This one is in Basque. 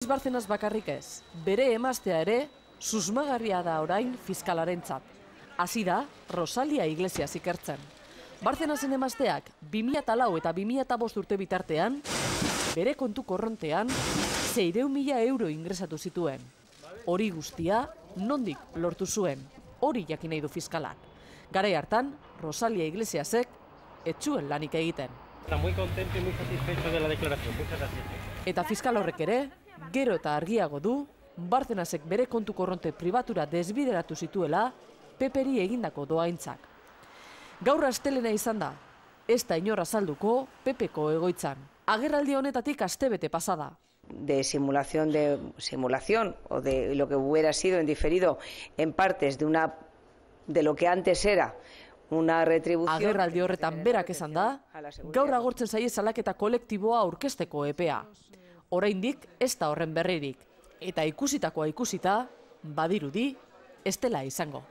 Bartzenaz bakarrik ez, bere emaztea ere susmagarria da orain fiskalarentzat. Hasi da Rosalia Iglesias ikertzen. Bartzenazen emazteak 2004 eta 2005 urte bitartean, bere kontu korrontean 600.000 euro ingresatu zituen. Hori guztia nondik lortu zuen, hori jakin nahi du fiskalak. Garai hartan, Rosalia Iglesiasek ez zuen lanik egiten. Está muy contento y muy satisfecho de la declaración. Muchas gracias. Eta fiskal horrek ere, gero eta argiago du, Bartzenasek bere kontu korronte pribatura desbideratu zituela Peperi egindako dohaintzak. Gaur astelena izan da, ez da inor azalduko Pepeko egoitzan. Agerraldi honetatik astebete pasada. De simulación o de lo que hubiera sido en diferido en partes de lo que antes era una retribución. Agerraldi horretan berak esan da, gaur agortzen zaie salaketa kolektiboa aurkezteko epea. Oraindik ez da horren berririk, eta ikusitakoa ikusita, badirudi ez dela izango.